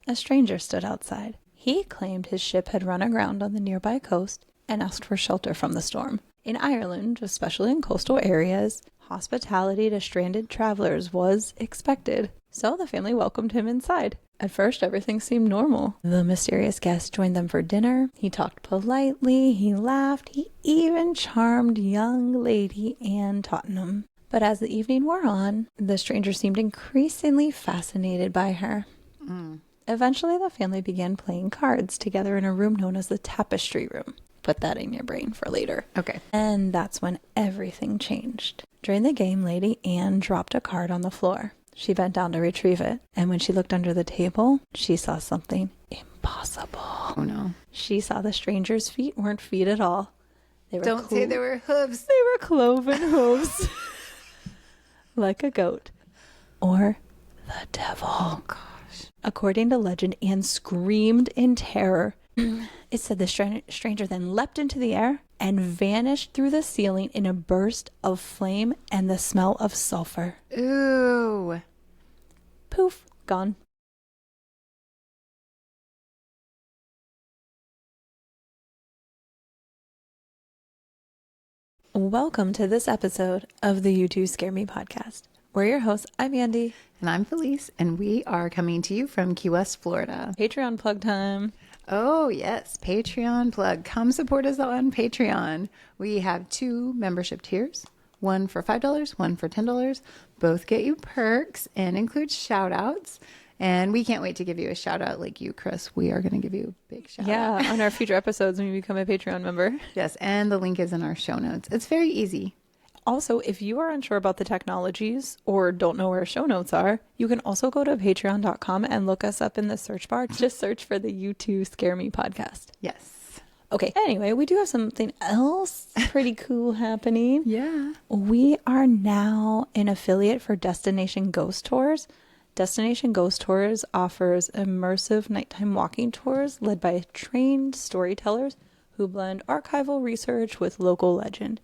A stranger stood outside. He claimed his ship had run aground on the nearby coast and asked for shelter from the storm. In Ireland, especially in coastal areas, hospitality to stranded travelers was expected, so the family welcomed him inside. At first, everything seemed normal. The mysterious guest joined them for dinner. He talked politely, he laughed, he even charmed young Lady Anne Tottenham. But as the evening wore on, the stranger seemed increasingly fascinated by her. Eventually, the family began playing cards together in a room known as the Tapestry room. Put that in your brain for later. Okay. And that's when everything changed. During the game, Lady Anne dropped a card on the floor. She bent down to retrieve it, and when she looked under the table, she saw something impossible. Oh, no. She saw the stranger's feet weren't feet at all. Don't say they were hooves. They were cloven hooves. Like a goat. Or the devil. Oh, gosh. According to legend, Anne screamed in terror. It said the stranger then leapt into the air and vanished through the ceiling in a burst of flame and the smell of sulfur. Ooh. Poof, gone. Welcome to this episode of the You Two Scare Me podcast. We're your hosts. I'm Andy. And I'm Felice, and we are coming to you from Key West, Florida. Patreon plug time. Oh, yes. Patreon plug. Come support us on Patreon. We have 2 membership tiers, one for $5, one for $10. Both get you perks and include shout outs. And we can't wait to give you a shout out like you, Chris. We are going to give you a big shout out. Yeah, on our future episodes when you become a Patreon member. Yes, and the link is in our show notes. It's very easy. Also, if you are unsure about the technologies or don't know where show notes are, you can also go to patreon.com and look us up in the search bar. Just search for the You Two Scare Me podcast. Yes. Okay, anyway, we do have something else pretty cool happening. Yeah. We are now an affiliate for Destination Ghost Tours. Destination Ghost Tours offers immersive nighttime walking tours led by trained storytellers who blend archival research with local legend.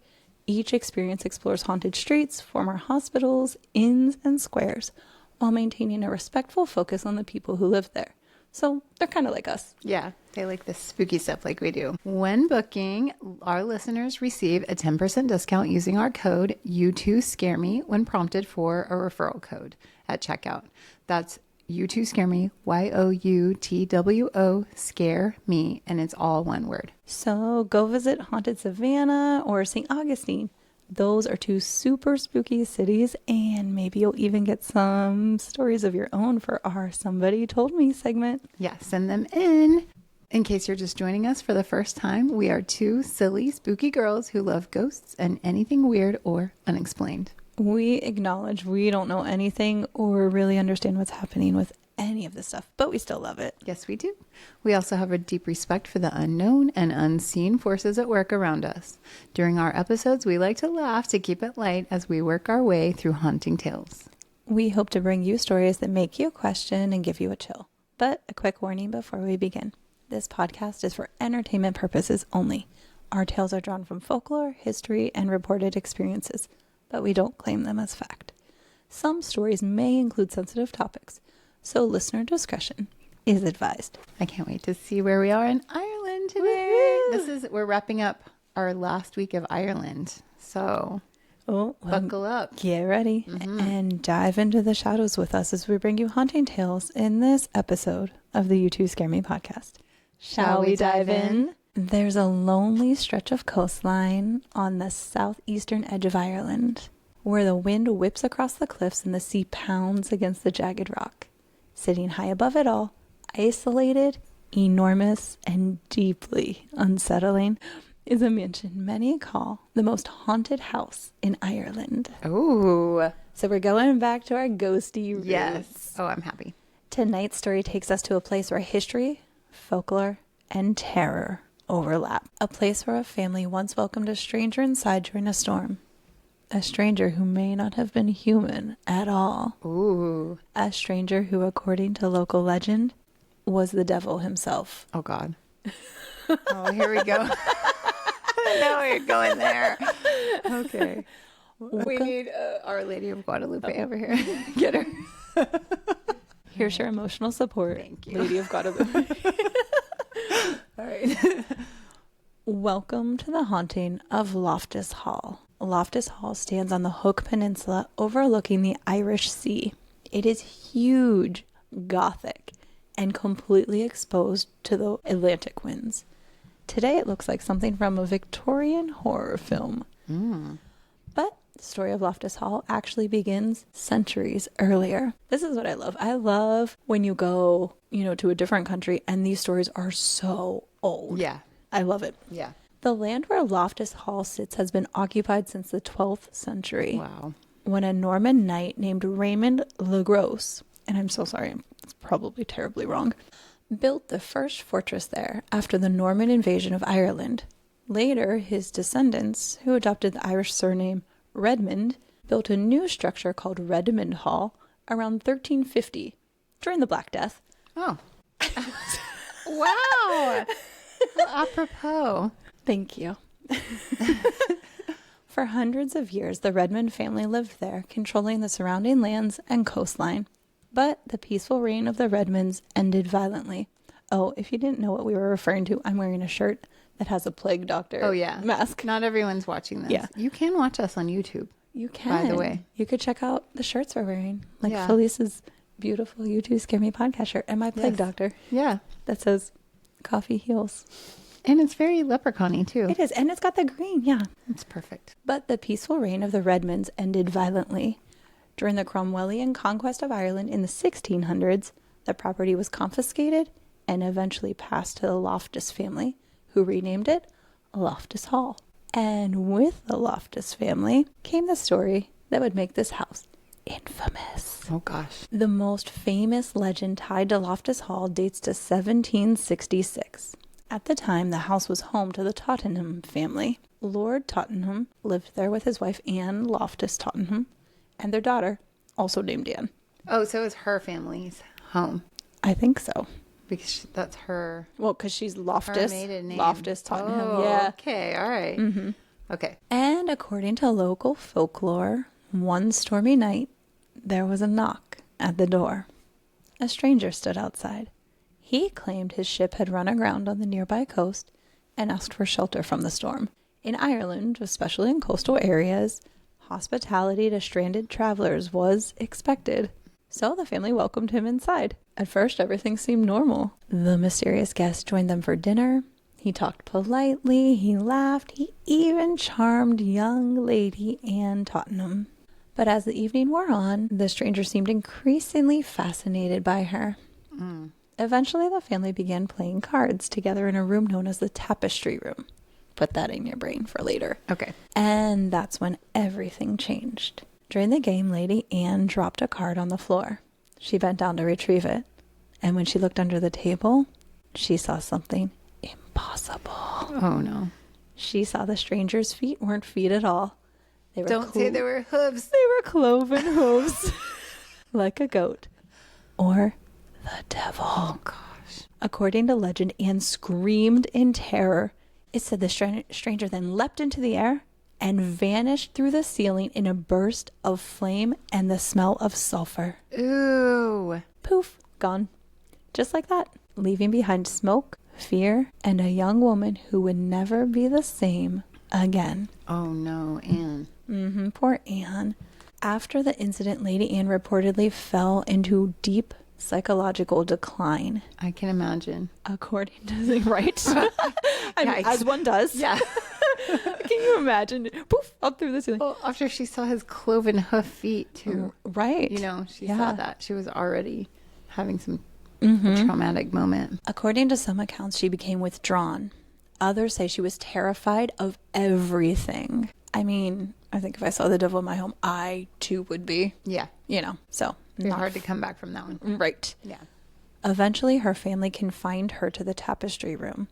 Each experience explores haunted streets, former hospitals, inns, and squares, while maintaining a respectful focus on the people who live there. So they're kind of like us. Yeah, they like this spooky stuff like we do. When booking, our listeners receive a 10% discount using our code U2SCAREME when prompted for a referral code at checkout. That's U2SCAREME, YOUTWO, scare me, and it's all one word. So go visit Haunted Savannah or St. Augustine. Those are 2 super spooky cities, and maybe you'll even get some stories of your own for our Somebody Told Me segment. Yeah, send them in. In case you're just joining us for the first time, we are 2 silly, spooky girls who love ghosts and anything weird or unexplained. We acknowledge we don't know anything or really understand what's happening with any of this stuff, but we still love it. Yes, we do. We also have a deep respect for the unknown and unseen forces at work around us. During our episodes, we like to laugh to keep it light as we work our way through haunting tales. We hope to bring you stories that make you question and give you a chill. But a quick warning before we begin. This podcast is for entertainment purposes only. Our tales are drawn from folklore, history, and reported experiences, but we don't claim them as fact. Some stories may include sensitive topics, so listener discretion is advised. I can't wait to see where we are in Ireland today. We're wrapping up our last week of Ireland, so buckle up. Get ready and dive into the shadows with us as we bring you haunting tales in this episode of the You Two Scare Me podcast. Shall we dive in? There's a lonely stretch of coastline on the southeastern edge of Ireland, where the wind whips across the cliffs and the sea pounds against the jagged rock. Sitting high above it all, isolated, enormous, and deeply unsettling, is a mansion many call the most haunted house in Ireland. Oh. So we're going back to our ghosty roots. Yes. Oh, I'm happy. Tonight's story takes us to a place where history, folklore, and terror overlap. A place where a family once welcomed a stranger inside during a storm. A stranger who may not have been human at all. Ooh. A stranger who, according to local legend, was the devil himself. Oh, God. Oh, here we go. Now we're going there. Okay. We need Our Lady of Guadalupe over here. Get her. Here's your emotional support. Thank you. Lady of God of the All right. Welcome to the haunting of Loftus Hall. Loftus Hall stands on the Hook Peninsula overlooking the Irish Sea. It is huge, gothic, and completely exposed to the Atlantic winds. Today it looks like something from a Victorian horror film. But the story of Loftus Hall actually begins centuries earlier. This is what I love. I love when you go, to a different country and these stories are so old. Yeah. I love it. Yeah. The land where Loftus Hall sits has been occupied since the 12th century. Wow. When a Norman knight named Raymond le Gros, and I'm so sorry, it's probably terribly wrong, built the first fortress there after the Norman invasion of Ireland. Later, his descendants, who adopted the Irish surname Redmond, built a new structure called Redmond Hall around 1350 during the Black Death. Oh. Wow. Well, apropos. Thank you. For hundreds of years, the Redmond family lived there, controlling the surrounding lands and coastline. But the peaceful reign of the Redmonds ended violently. Oh, if you didn't know what we were referring to, I'm wearing a shirt that has a plague doctor mask. Not everyone's watching this. Yeah. You can watch us on YouTube. You can. By the way. You could check out the shirts we're wearing. Like Yeah. Felice's beautiful You Two Scare Me podcast shirt and my plague doctor Yeah. that says coffee heals. And it's very leprechaun-y too. It is. And it's got the green. Yeah. It's perfect. But the peaceful reign of the Redmonds ended violently. During the Cromwellian conquest of Ireland in the 1600s, the property was confiscated and eventually passed to the Loftus family, who renamed it Loftus Hall. And with the Loftus family came the story that would make this house infamous. Oh gosh. The most famous legend tied to Loftus Hall dates to 1766. At the time, the house was home to the Tottenham family. Lord Tottenham lived there with his wife Anne Loftus Tottenham and their daughter, also named Anne. Oh, so it's her family's home. I think so. Because that's her. Well, because she's Her Loftus. maiden name. Loftus Tottenham, Oh, yeah. Okay, all right. Mm-hmm. Okay. And according to local folklore, one stormy night, there was a knock at the door. A stranger stood outside. He claimed his ship had run aground on the nearby coast and asked for shelter from the storm. In Ireland, especially in coastal areas, hospitality to stranded travelers was expected. So the family welcomed him inside. At first, everything seemed normal. The mysterious guest joined them for dinner. He talked politely, he laughed, he even charmed young Lady Anne Tottenham. But as the evening wore on, the stranger seemed increasingly fascinated by her. Eventually, the family began playing cards together in a room known as the Tapestry room. Put that in your brain for later. Okay. And that's when everything changed. During the game, Lady Anne dropped a card on the floor. She bent down to retrieve it. And when she looked under the table, she saw something impossible. Oh no. She saw the stranger's feet weren't feet at all. They were Don't say they were hooves. They were cloven hooves. Like a goat. Or the devil. Oh gosh. According to legend, Anne screamed in terror. It said the stranger then leapt into the air and vanished through the ceiling in a burst of flame and the smell of sulfur. Ooh. Poof, gone. Just like that, leaving behind smoke, fear, and a young woman who would never be the same again. Oh no, Anne. Poor Anne. After the incident, Lady Anne reportedly fell into deep psychological decline. I can imagine. According to the right. I mean, as one does. Yeah. Can you imagine? Poof, up through the ceiling. Well, after she saw his cloven hoof feet too. Right. You know, she Yeah. saw that. She was already having some traumatic moment. According to some accounts, she became withdrawn. Others say she was terrified of everything. I mean, I think if I saw the devil in my home, I too would be. Yeah. So It's hard to come back from that one. Right. Yeah. Eventually, her family confined her to the tapestry room,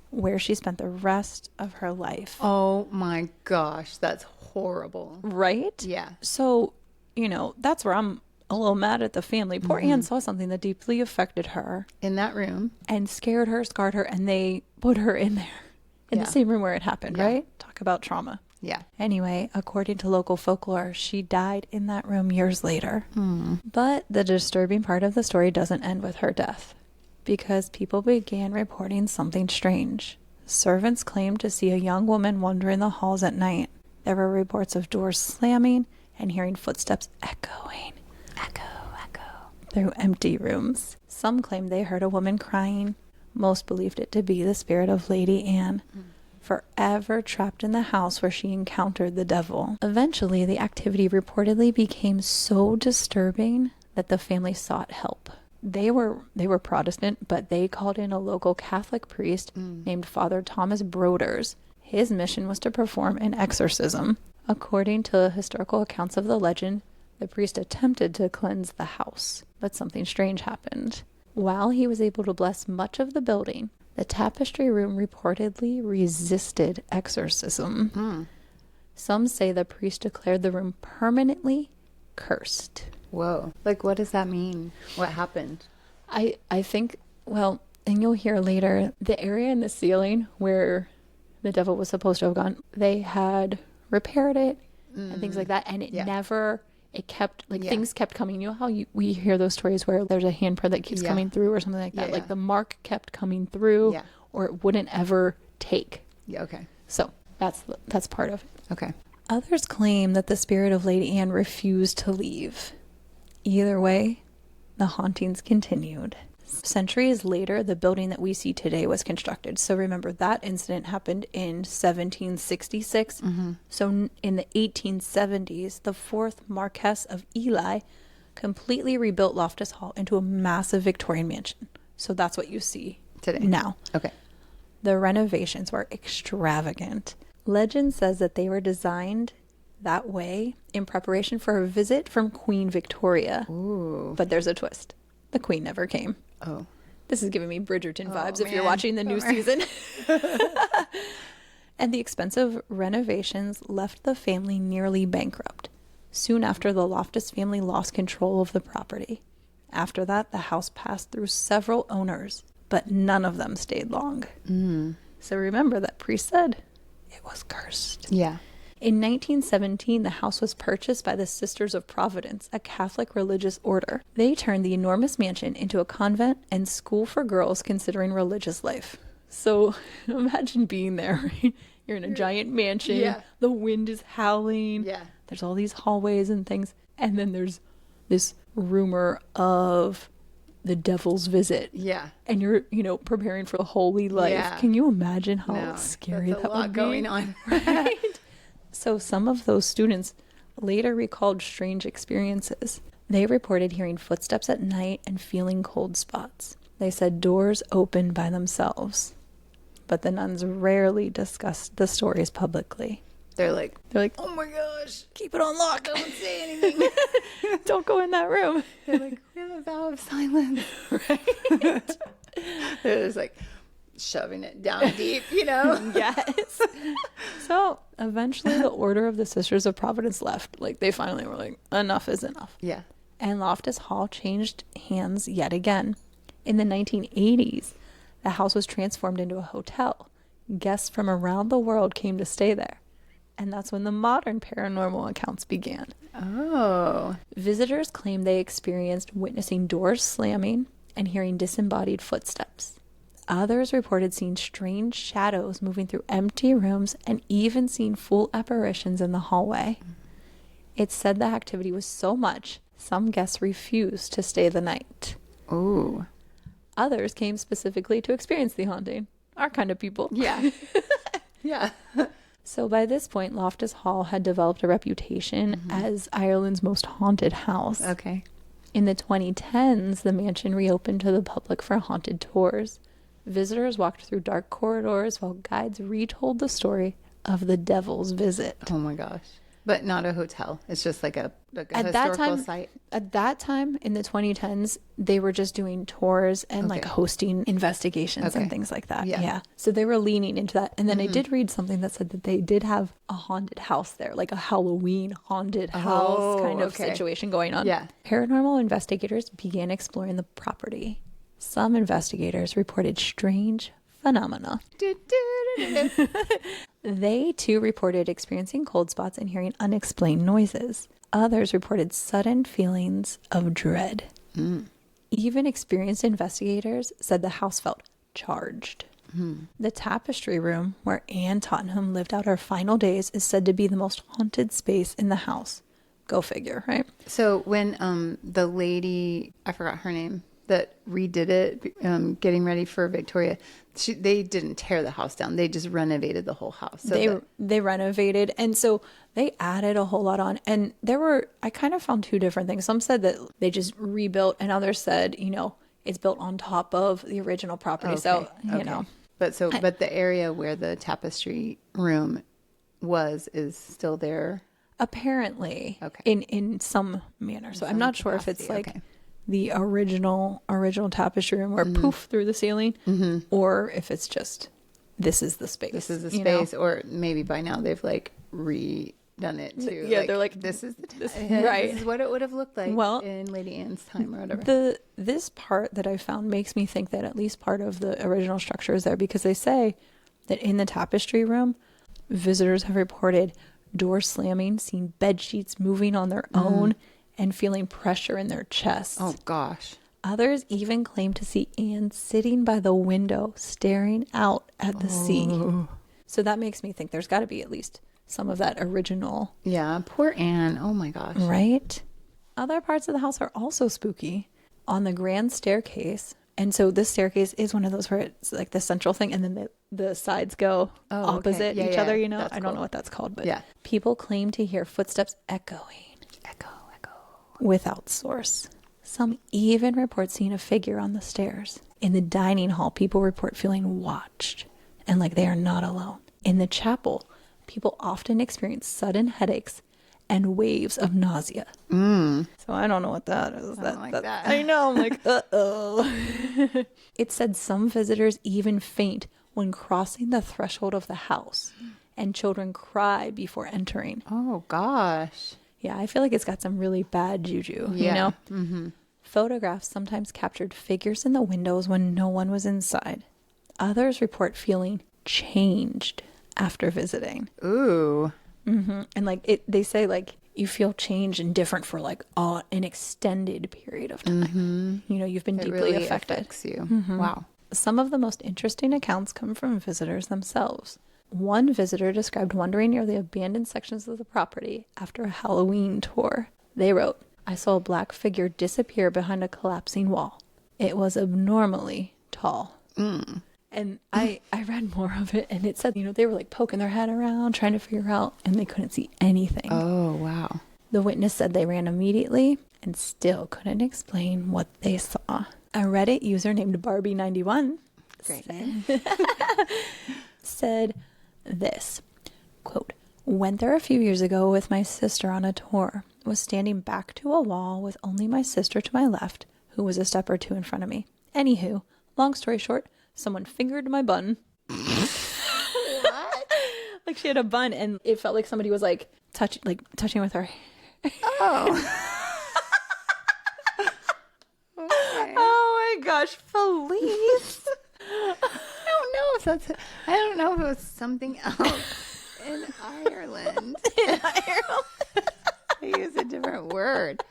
where she spent the rest of her life. Oh my gosh, that's horrible. Right? Yeah. So, that's where I'm a little mad at the family. Poor Anne saw something that deeply affected her In that room. and scared her, scarred her, and they put her in there. In Yeah. the same room where it happened, Yeah. right? Talk about trauma. Yeah. Anyway, according to local folklore, she died in that room years later. But the disturbing part of the story doesn't end with her death, because people began reporting something strange. Servants claimed to see a young woman wandering the halls at night. There were reports of doors slamming and hearing footsteps echoing through empty rooms. Some claimed they heard a woman crying. Most believed it to be the spirit of Lady Anne, forever trapped in the house where she encountered the devil. Eventually, the activity reportedly became so disturbing that the family sought help. They were Protestant, but they called in a local Catholic priest named Father Thomas Broders. His mission was to perform an exorcism. According to historical accounts of the legend, the priest attempted to cleanse the house, but something strange happened. While he was able to bless much of the building, the Tapestry room reportedly resisted exorcism. Some say the priest declared the room permanently cursed. Whoa. Like, what does that mean? What happened? I think, well, and you'll hear later, the area in the ceiling where the devil was supposed to have gone, they had repaired it and things like that, and it never... It kept, like, things kept coming. You know how we hear those stories where there's a handprint that keeps coming through or something like that? Like, the mark kept coming through or it wouldn't ever take. Yeah, okay. So, that's part of it. Okay. Others claim that the spirit of Lady Anne refused to leave. Either way, the hauntings continued. Centuries later, the building that we see today was constructed. So remember, that incident happened in 1766. So in the 1870s, the fourth Marquess of Ely completely rebuilt Loftus Hall into a massive Victorian mansion. So that's what you see Today. now. Okay. The renovations were extravagant. Legend says that they were designed that way in preparation for a visit from Queen Victoria. Ooh. But there's a twist. The Queen never came. Oh. This is giving me Bridgerton vibes if man. you're watching the new season. And the expensive renovations left the family nearly bankrupt. Soon after, the Loftus family lost control of the property. After that, the house passed through several owners, but none of them stayed long. So remember that priest said it was cursed. Yeah. In 1917, the house was purchased by the Sisters of Providence, a Catholic religious order. They turned the enormous mansion into a convent and school for girls considering religious life. So imagine being there, right? You're in a giant mansion. Yeah. The wind is howling. Yeah. There's all these hallways and things. And then there's this rumor of the devil's visit. Yeah. And you're, preparing for the holy life. Yeah. Can you imagine how scary that's that a lot would be? going on. Right? So some of those students later recalled strange experiences. They reported hearing footsteps at night and feeling cold spots. They said doors opened by themselves. But the nuns rarely discussed the stories publicly. They're like, oh my gosh, Keep it on lock. don't say anything. Don't go in that room. They're like, we have a vow of silence. Right? They're just like shoving it down deep, Yes. So eventually the Order of the Sisters of Providence left. Like, they finally were like, enough is enough. Yeah. And Loftus Hall changed hands yet again. In the 1980s, the house was transformed into a hotel. Guests from around the world came to stay there. And that's when the modern paranormal accounts began. Oh. Visitors claimed they experienced witnessing doors slamming and hearing disembodied footsteps. Others reported seeing strange shadows moving through empty rooms and even seeing full apparitions in the hallway. It's said the activity was so much, some guests refused to stay the night. Oh. Others came specifically to experience the haunting. Our kind of people. Yeah. Yeah. So by this point, Loftus Hall had developed a reputation as Ireland's most haunted house. Okay. In the 2010s, the mansion reopened to the public for haunted tours. Visitors walked through dark corridors while guides retold the story of the devil's visit. Oh my gosh. But not a hotel. It's just like a At that historical time, site. At that time, in the 2010s, they were just doing tours and like hosting investigations and things like that. Yeah. So they were leaning into that. And then I did read something that said that they did have a haunted house there, like a Halloween haunted house kind of situation going on. Yeah. Paranormal investigators began exploring the property. Some investigators reported strange phenomena. They too reported experiencing cold spots and hearing unexplained noises. Others reported sudden feelings of dread. Even experienced investigators said the house felt charged. The Tapestry room, where Anne Tottenham lived out her final days, is said to be the most haunted space in the house. Go figure, right? So when the lady, I forgot her name, that redid it, getting ready for Victoria, they didn't tear the house down. They just renovated the whole house. So they renovated, and so they added a whole lot on. And I kind of found two different things. Some said that they just rebuilt, and others said, it's built on top of the original property. Okay. So, you know. But the area where the Tapestry room is still there? Apparently. Okay. In some manner. So I'm not sure if it's like the original Tapestry room where poof through the ceiling, or if it's just, this is the space. This is the space, or maybe by now they've like redone it too. Yeah, they're like, this is right. This is what it would have looked like in Lady Anne's time or whatever. This part that I found makes me think that at least part of the original structure is there, because they say that in the Tapestry room, visitors have reported doors slamming, seeing bed sheets moving on their own, and feeling pressure in their chests. Oh gosh. Others even claim to see Anne sitting by the window staring out at the sea. So that makes me think there's got to be at least some of that original. Yeah, poor Anne. Oh my gosh. Right? Other parts of the house are also spooky. On the grand staircase, and so this staircase is one of those where it's like the central thing, and then the sides go opposite each other, That's I don't know what that's called, but people claim to hear footsteps echoing. Echo. Without source. Some even report seeing a figure on the stairs. In the dining hall, people report feeling watched and like they are not alone. In the chapel, people often experience sudden headaches and waves of nausea. So I don't know what that is. I know. I'm like, uh-oh. It said some visitors even faint when crossing the threshold of the house, and children cry before entering. Oh, gosh. Yeah, I feel like it's got some really bad juju, you know? Photographs sometimes captured figures in the windows when no one was inside. Others report feeling changed after visiting. Ooh. And like they say like you feel changed and different for like an extended period of time. You've been deeply really affected. Affects you. Wow. Some of the most interesting accounts come from visitors themselves. One visitor described wandering near the abandoned sections of the property after a Halloween tour. They wrote, "I saw a black figure disappear behind a collapsing wall. It was abnormally tall." And I read more of it, and it said, they were like poking their head around, trying to figure out, and they couldn't see anything. Oh, wow. The witness said they ran immediately and still couldn't explain what they saw. A Reddit user named Barbie91 said this, quote, "Went there a few years ago with my sister on a tour. Was standing back to a wall with only my sister to my left, who was a step or two in front of me. Anywho, long story short, someone fingered my bun." What? Like she had a bun, and it felt like somebody was like touching with her hair. Oh. Okay. Oh my gosh, Felice. I don't know if it was something else in Ireland. They use a different word.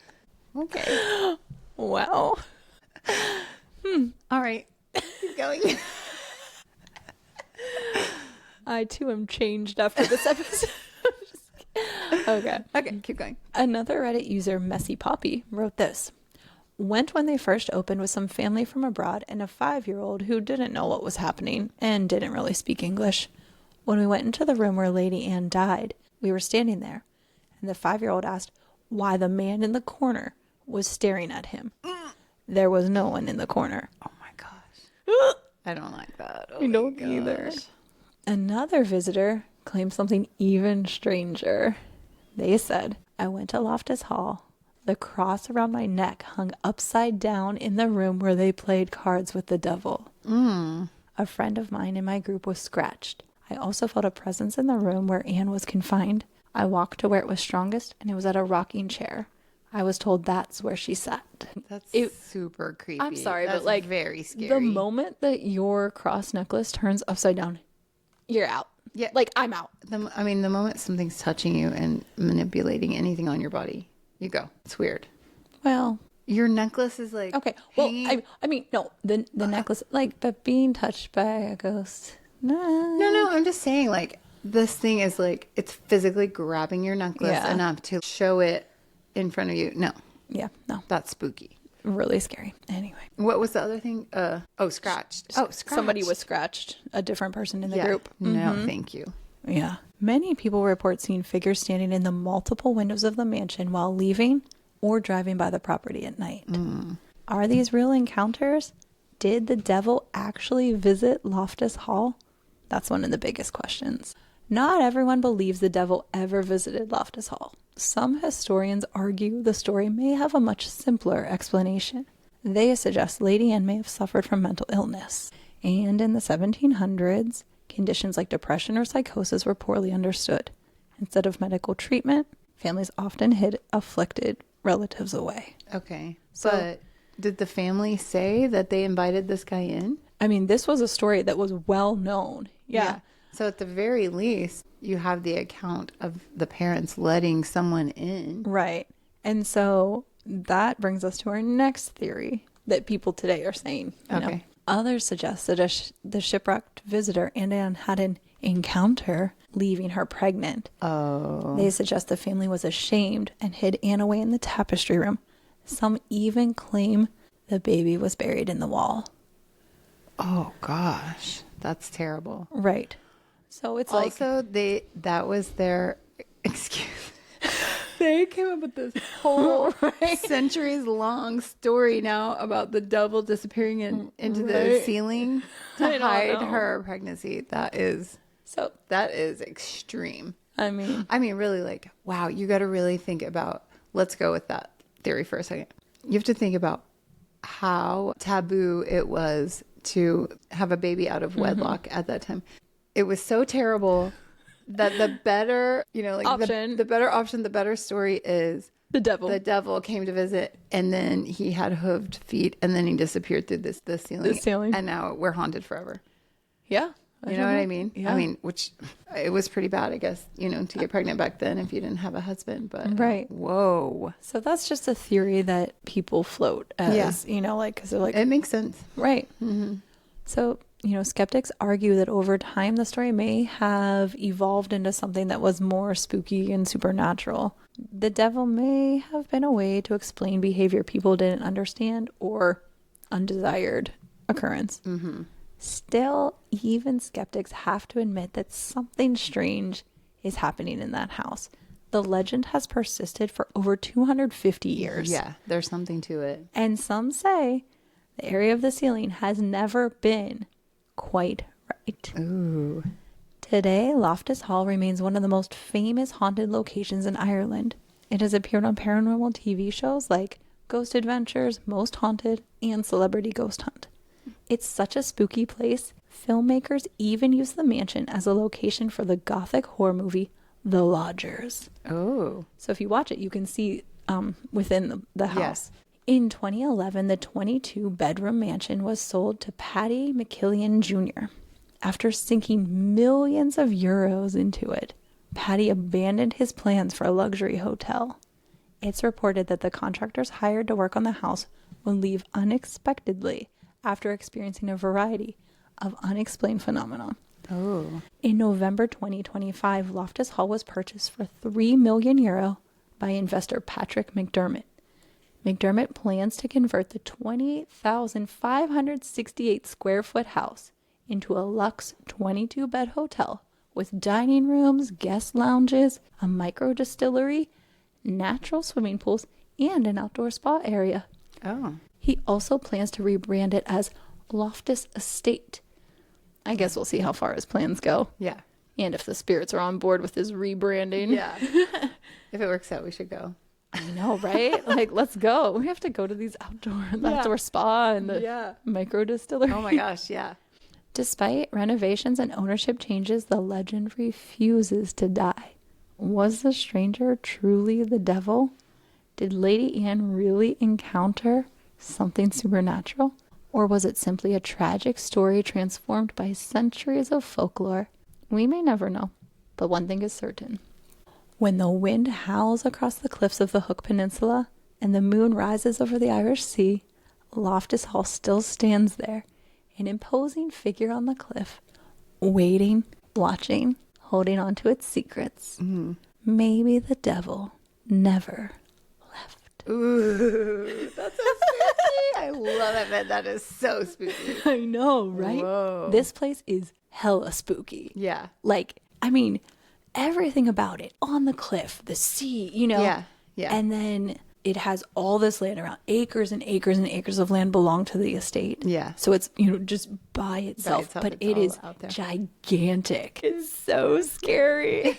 Okay. Wow. All right. Keep going. I too am changed after this episode. Okay, keep going. Another Reddit user, Messy Poppy, wrote this. "Went when they first opened with some family from abroad and a 5-year-old who didn't know what was happening and didn't really speak English. When we went into the room where Lady Anne died, we were standing there, and the 5-year-old asked why the man in the corner was staring at him. There was no one in the corner." Oh my gosh. I don't like that. I don't either. Another visitor claimed something even stranger. They said, "I went to Loftus Hall. The cross around my neck hung upside down in the room where they played cards with the devil. A friend of mine in my group was scratched. I also felt a presence in the room where Anne was confined. I walked to where it was strongest, and it was at a rocking chair. I was told that's where she sat. That's It- super creepy. I'm sorry, That's but like very scary. the moment that your cross necklace turns upside down, you're out. Yeah. Like I'm out. The moment something's touching you and manipulating anything on your body, you go. It's weird. Well, Your necklace is like okay. Well, hanging- I mean, no, the necklace, like, but being touched by a ghost. No. No, I'm just saying, like, this thing is like, it's physically grabbing your necklace Yeah. enough to show it in front of you. No, Yeah, no. that's spooky. Really scary. Anyway. What was the other thing? Scratched. Oh, scratched. Somebody was scratched. A different person in the Yeah. group. No, thank you. Yeah. Many people report seeing figures standing in the multiple windows of the mansion while leaving or driving by the property at night. Are these real encounters? Did the devil actually visit Loftus Hall? That's one of the biggest questions. Not everyone believes the devil ever visited Loftus Hall. Some historians argue the story may have a much simpler explanation. They suggest Lady Anne may have suffered from mental illness. And in the 1700s, conditions like depression or psychosis were poorly understood. Instead of medical treatment, families often hid afflicted relatives away. Okay. So- But did the family say that they invited this guy in? I mean, this was a story that was well known. Yeah. So at the very least, you have the account of the parents letting someone in. Right. And so that brings us to our next theory that people today are saying. You know. Okay. Others suggest that the shipwrecked visitor and Anne had an encounter leaving her pregnant. Oh. They suggest the family was ashamed and hid Anne away in the tapestry room. Some even claim the baby was buried in the wall. Oh gosh, that's terrible. Right. So it's like Also, that was their excuse. they came up with this whole Centuries long story now about the devil disappearing into the Right. ceiling I to don't hide know. her pregnancy. That is extreme. I mean, Really, like, wow, you got to really think about, let's go with that theory for a second. You have to think about how taboo it was to have a baby out of wedlock at that time. It was so terrible that the better, Option. the better option, the better story is the devil. the devil came to visit and then he had hooved feet and then he disappeared through the ceiling. The ceiling. And now we're haunted forever. Yeah. You know what I mean? Yeah. I mean, which it was pretty bad, I guess, to get pregnant back then if you didn't have a husband. But Right. Whoa. So that's just a theory that people float as, because they're like, It makes sense. right. So, skeptics argue that over time the story may have evolved into something that was more spooky and supernatural. The devil may have been a way to explain behavior people didn't understand or undesired occurrence. Still, even skeptics have to admit that something strange is happening in that house. The legend has persisted for over 250 years. Yeah, there's something to it. And some say the area of the ceiling has never been quite right. Ooh. Today, Loftus Hall remains one of the most famous haunted locations in Ireland. It has appeared on paranormal TV shows like Ghost Adventures, Most Haunted, and Celebrity Ghost Hunt. It's such a spooky place, filmmakers even use the mansion as a location for the gothic horror movie The Lodgers. Oh. So if you watch it, you can see within the house. In 2011, the 22-bedroom mansion was sold to Paddy McKillian Jr. After sinking millions of euros into it, Paddy abandoned his plans for a luxury hotel. It's reported that the contractors hired to work on the house would leave unexpectedly after experiencing a variety of unexplained phenomena. Oh. In November 2025, Loftus Hall was purchased for €3 million by investor Patrick McDermott. McDermott plans to convert the 28,568 square foot house into a luxe 22-bed hotel with dining rooms, guest lounges, a micro distillery, natural swimming pools, and an outdoor spa area. Oh. He also plans to rebrand it as Loftus Estate. I guess we'll see how far his plans go. Yeah. And if the spirits are on board with his rebranding. Yeah. If it works out, we should go. I know, right? Like, let's go. We have to go to these outdoor spa and the micro distillery. Oh my gosh, yeah. Despite renovations and ownership changes, the legend refuses to die. Was the stranger truly the devil? Did Lady Anne really encounter something supernatural? Or was it simply a tragic story transformed by centuries of folklore? We may never know, but one thing is certain. When the wind howls across the cliffs of the Hook Peninsula and the moon rises over the Irish Sea, Loftus Hall still stands there, an imposing figure on the cliff, waiting, watching, holding on to its secrets. Maybe the devil never left. Ooh, that's so spooky. I love it, man. That is so spooky. I know, right? Whoa. This place is hella spooky. Yeah. Like, I mean, everything about it. On the cliff, the sea, you know? Yeah. Yeah. And then it has all this land around. Acres and acres and acres of land belong to the estate. Yeah. So it's, you know, just by itself. But it's it all is out there. gigantic. It's so scary.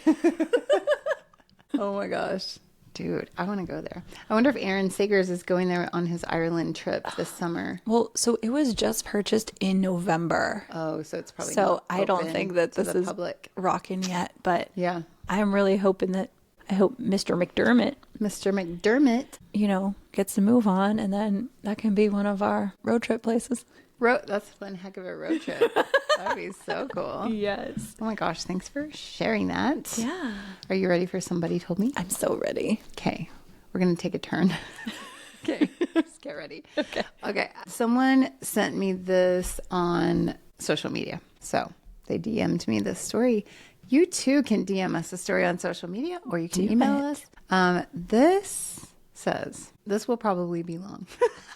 Oh my gosh. Dude, I want to go there. I wonder if Aaron Sagers is going there on his Ireland trip this summer. Well, so it was just purchased in November. Oh, so it's probably So not I don't open think that to this the is public. rocking yet. But Yeah. I'm really hoping that, I hope Mr. McDermott, Mr. McDermott. you know, gets to move on, and then that can be one of our road trip places. That's one heck of a road trip. That would be so cool. Yes. Oh my gosh, thanks for sharing that. Yeah. Are you ready for Somebody Told Me? I'm so ready. Okay, we're going to take a turn. Okay, just get ready. Okay, someone sent me this on social media. So they DM'd me this story. You too can DM us a story on social media, or you can email us. This says, this will probably be long.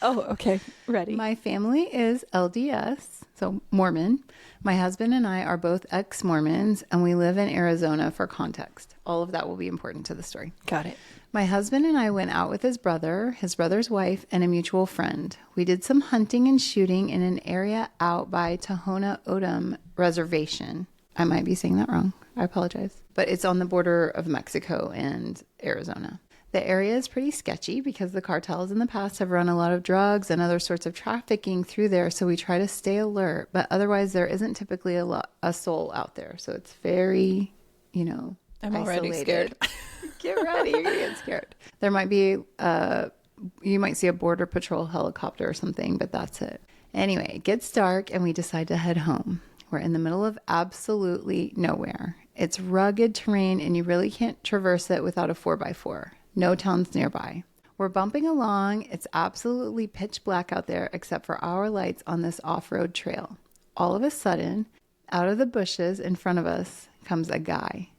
Oh, okay. Ready. My family is LDS, so Mormon. My husband and I are both ex-Mormons, and we live in Arizona for context. All of that will be important to the story. Got it. My husband and I went out with his brother's wife, and a mutual friend. We did some hunting and shooting in an area out by Tohono O'odham Reservation. I might be saying that wrong. I apologize. But it's on the border of Mexico and Arizona. The area is pretty sketchy because the cartels in the past have run a lot of drugs and other sorts of trafficking through there, so we try to stay alert. But otherwise, there isn't typically a soul out there. So it's very, you know, I'm isolated. already scared. Get ready. You're going to get scared. There might be, you might see a border patrol helicopter or something, but that's it. Anyway, it gets dark and we decide to head home. We're in the middle of absolutely nowhere. It's rugged terrain and you really can't traverse it without a 4x4. No towns nearby. We're bumping along. It's absolutely pitch black out there except for our lights on this off-road trail. All of a sudden, out of the bushes in front of us comes a guy.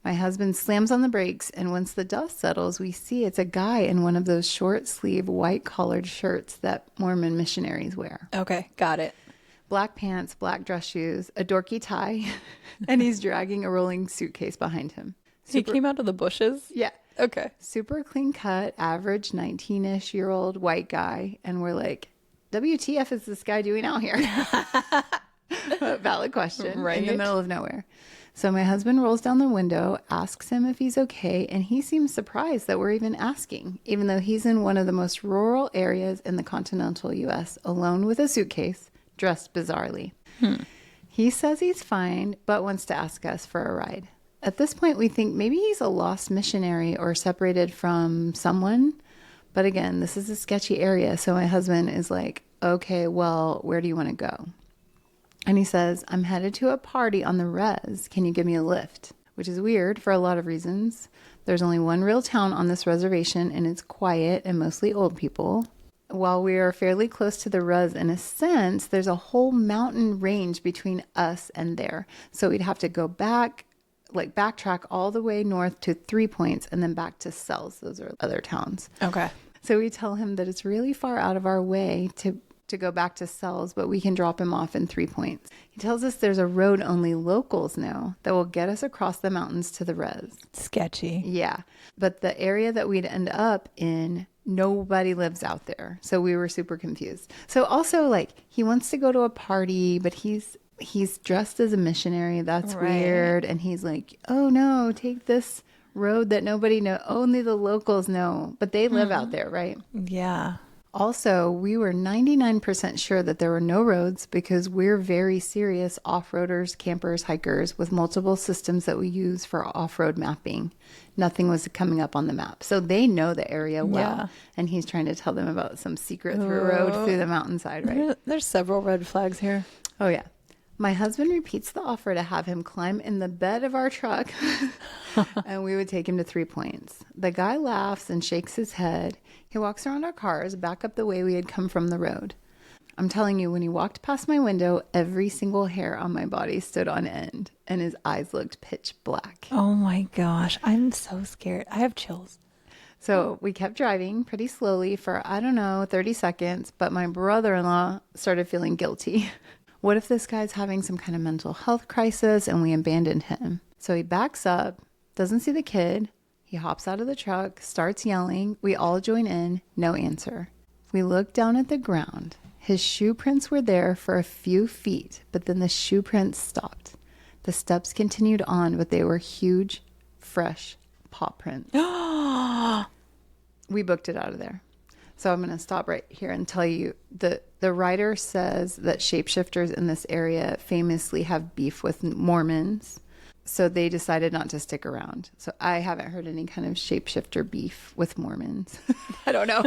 My husband slams on the brakes, and once the dust settles, we see it's a guy in one of those short-sleeve, white-collared shirts that Mormon missionaries wear. Okay. Got it. Black pants, black dress shoes, a dorky tie, and he's dragging a rolling suitcase behind him. He came out of the bushes? Yeah. Okay. Super clean cut, average 19-ish year old white guy. And we're like, WTF is this guy doing out here? Valid question. Right. In the middle of nowhere. So my husband rolls down the window, asks him if he's okay, and he seems surprised that we're even asking, even though he's in one of the most rural areas in the continental U.S., alone with a suitcase, dressed bizarrely. He says he's fine, but wants to ask us for a ride. At this point, we think maybe he's a lost missionary or separated from someone. But again, this is a sketchy area. So my husband is like, okay, well, where do you want to go? And he says, I'm headed to a party on the res. Can you give me a lift? Which is weird for a lot of reasons. There's only one real town on this reservation, and it's quiet and mostly old people. While we are fairly close to the res in a sense, there's a whole mountain range between us and there. So we'd have to go backtrack all the way north to 3 Points and then back to Sells. Those are other towns. Okay. So we tell him that it's really far out of our way to go back to Sells, but we can drop him off in 3 Points. He tells us there's a road only locals know that will get us across the mountains to the res. Sketchy. Yeah. But the area that we'd end up in, nobody lives out there. So we were super confused. So also, like, he wants to go to a party, but he's dressed as a missionary. That's Right. weird. And he's like, oh no, take this road that nobody know. Only the locals know. But they live out there, right? Yeah. Also, we were 99% sure that there were no roads because we're very serious off-roaders, campers, hikers with multiple systems that we use for off-road mapping. Nothing was coming up on the map. So they know the area well. Yeah. And he's trying to tell them about some secret through road through the mountainside, right? There's several red flags here. Oh, yeah. My husband repeats the offer to have him climb in the bed of our truck and we would take him to 3 Points. The guy laughs and shakes his head. He walks around our cars back up the way we had come from the road. I'm telling you, when he walked past my window, every single hair on my body stood on end and his eyes looked pitch black. Oh my gosh. I'm so scared. I have chills. So we kept driving pretty slowly for, 30 seconds, but my brother-in-law started feeling guilty. What if this guy's having some kind of mental health crisis and we abandoned him? So he backs up, doesn't see the kid. He hops out of the truck, starts yelling. We all join in, no answer. We look down at the ground. His shoe prints were there for a few feet, but then the shoe prints stopped. The steps continued on, but they were huge, fresh paw prints. We booked it out of there. So I'm going to stop right here and tell you the writer says that shapeshifters in this area famously have beef with Mormons. So they decided not to stick around. So I haven't heard any kind of shapeshifter beef with Mormons. I don't know.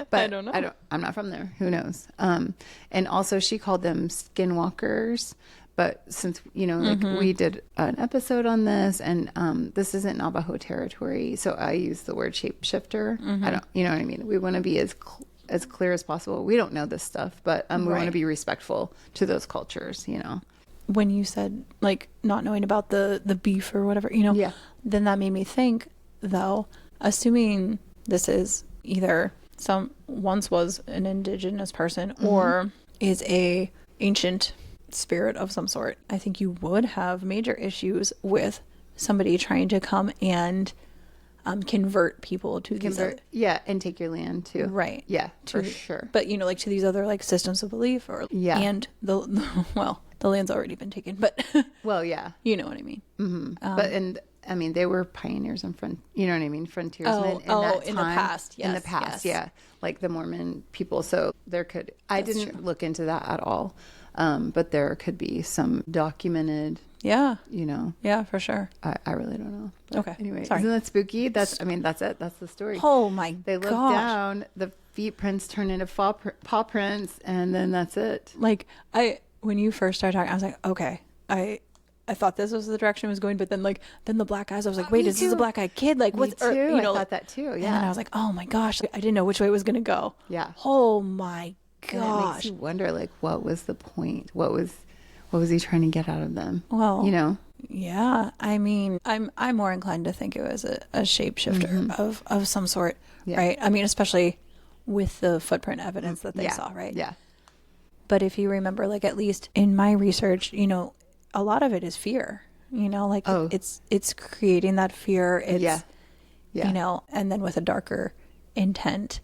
But I don't know. I'm not from there. Who knows? And also she called them skinwalkers. But since, we did an episode on this and this isn't Navajo territory. So I use the word shapeshifter. I don't, you know what I mean? We want to be as clear as possible. We don't know this stuff, but we want to be respectful to those cultures, When you said like not knowing about the beef or whatever, Yeah. then that made me think though, assuming this is either once was an indigenous person or is a ancient spirit of some sort, I think you would have major issues with somebody trying to come and convert people to these other, and take your land too. right. Yeah, for sure. But like to these other like systems of belief and the land's already been taken, but Well, yeah. you know what I mean. But they were pioneers and frontiersmen in the past. Yes, in the past, yeah, like the Mormon people. So there could I didn't look into that at all, but there could be some documented. Yeah, Yeah, for sure. I really don't know. But Okay, anyway, sorry. Isn't that spooky? That's it. That's the story. Oh my They look down, the feet prints turn into paw prints, and then that's it. Like when you first started talking, I was like, okay, I thought this was the direction it was going, but then the black eyes, I was like, wait, is this a black eyed kid? Like what's I thought that too. Yeah. And then I was like, oh my gosh, I didn't know which way it was gonna go. Yeah. Oh my And it gosh. makes you wonder, like, what was the point? What was he trying to get out of them? Well, Yeah. I mean, I'm more inclined to think it was a shapeshifter of some sort, right? I mean, especially with the footprint evidence that they saw, right? Yeah. But if you remember, like at least in my research, a lot of it is fear. It's creating that fear. It's and then with a darker intent,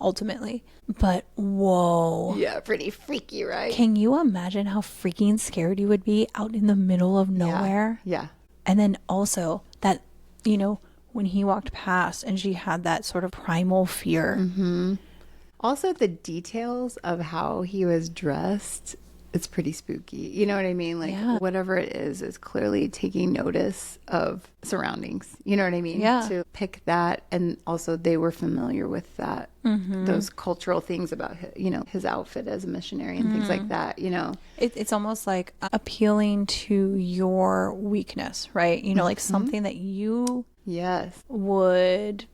ultimately. But whoa. Yeah, pretty freaky, right? Can you imagine how freaking scared you would be out in the middle of nowhere? Yeah. And then also that, when he walked past and she had that sort of primal fear. Mm-hmm. Also, the details of how he was dressed, it's pretty spooky. You know what I mean? Like, whatever it is clearly taking notice of surroundings. You know what I mean? Yeah. To pick that. And also, they were familiar with that, those cultural things about, his outfit as a missionary and things like that, It's almost like appealing to your weakness, right? Like something that you would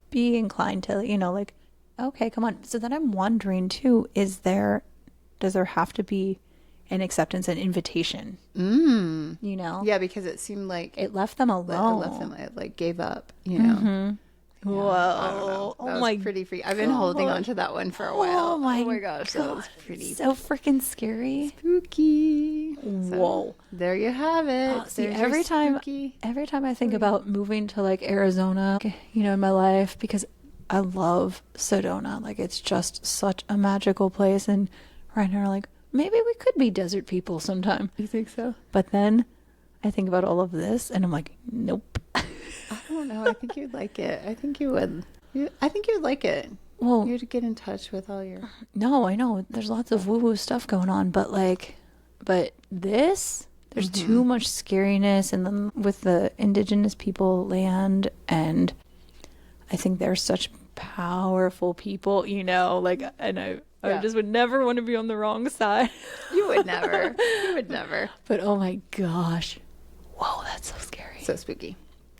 be inclined to, like, okay, come on. So then I'm wondering too, does there have to be an acceptance and invitation? Yeah, because it seemed like it left them alone. It like gave up, Whoa. That was pretty freaky. I've been holding on to that one for a while. Oh my gosh, that was pretty so freaking scary. Spooky. Whoa. So, there you have it. See, every time I think about moving to like Arizona, in my life, because I love Sedona. Like, it's just such a magical place. And right now, like, maybe we could be desert people sometime. You think so? But then I think about all of this and I'm like, nope. I don't know. I think you'd like it. I think you would. I think you'd like it. Well, You have to get in touch with all your... no, I know there's lots of woo-woo stuff going on, but this, there's too much scariness, and then with the indigenous people land, and I think they're such powerful people, and I just would never want to be on the wrong side. You would never. You would never. But oh my gosh. Whoa, that's so scary. So spooky.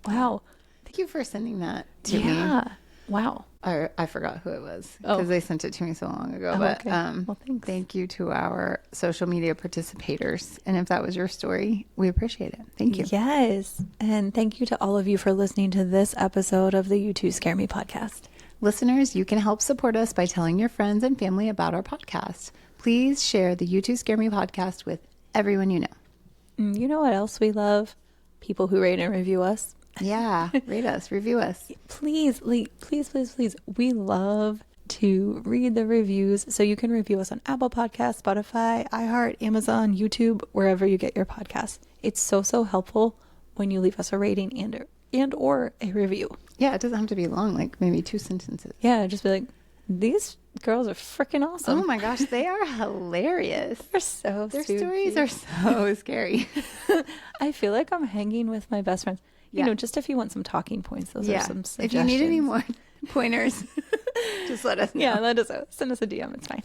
Wow. Thank you for sending that to me. Yeah. Wow. I forgot who it was because they sent it to me so long ago. Okay. Well, thanks. Thank you to our social media participators. And if that was your story, we appreciate it. Thank you. Yes. And thank you to all of you for listening to this episode of the You Two Scare Me podcast. Listeners, you can help support us by telling your friends and family about our podcast. Please share the You Two Scare Me podcast with everyone you know. You know what else we love? People who rate and review us. Yeah, rate us, review us. Please. We love to read the reviews. So you can review us on Apple Podcasts, Spotify, iHeart, Amazon, YouTube, wherever you get your podcasts. It's so helpful when you leave us a rating and or a review. Yeah, it doesn't have to be long, like maybe 2 sentences. Yeah, just be like, these girls are freaking awesome. Oh my gosh, they are hilarious. Their stories are so scary. I feel like I'm hanging with my best friends. Yeah. Just if you want some talking points, those are some suggestions. If you need any more pointers, just let us know. Yeah, send us a DM. It's fine.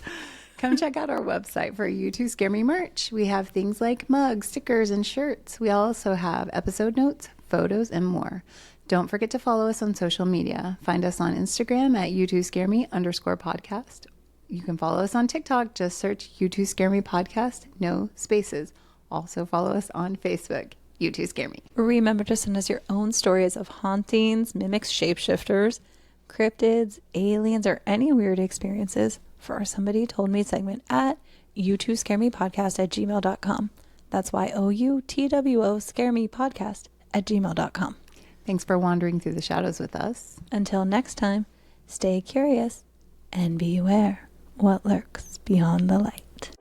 Come check out our website for You Two Scare Me merch. We have things like mugs, stickers, and shirts. We also have episode notes, photos, and more. Don't forget to follow us on social media. Find us on Instagram at You2ScareMe_podcast. You can follow us on TikTok. Just search You Two Scare Me podcast, no spaces. Also follow us on Facebook. You Two Scare Me. Remember to send us your own stories of hauntings, mimics, shapeshifters, cryptids, aliens, or any weird experiences for our Somebody Told Me segment at you2scaremepodcast@gmail.com. That's YOUTWO scaremepodcast@gmail.com. Thanks for wandering through the shadows with us. Until next time, stay curious and beware what lurks beyond the light.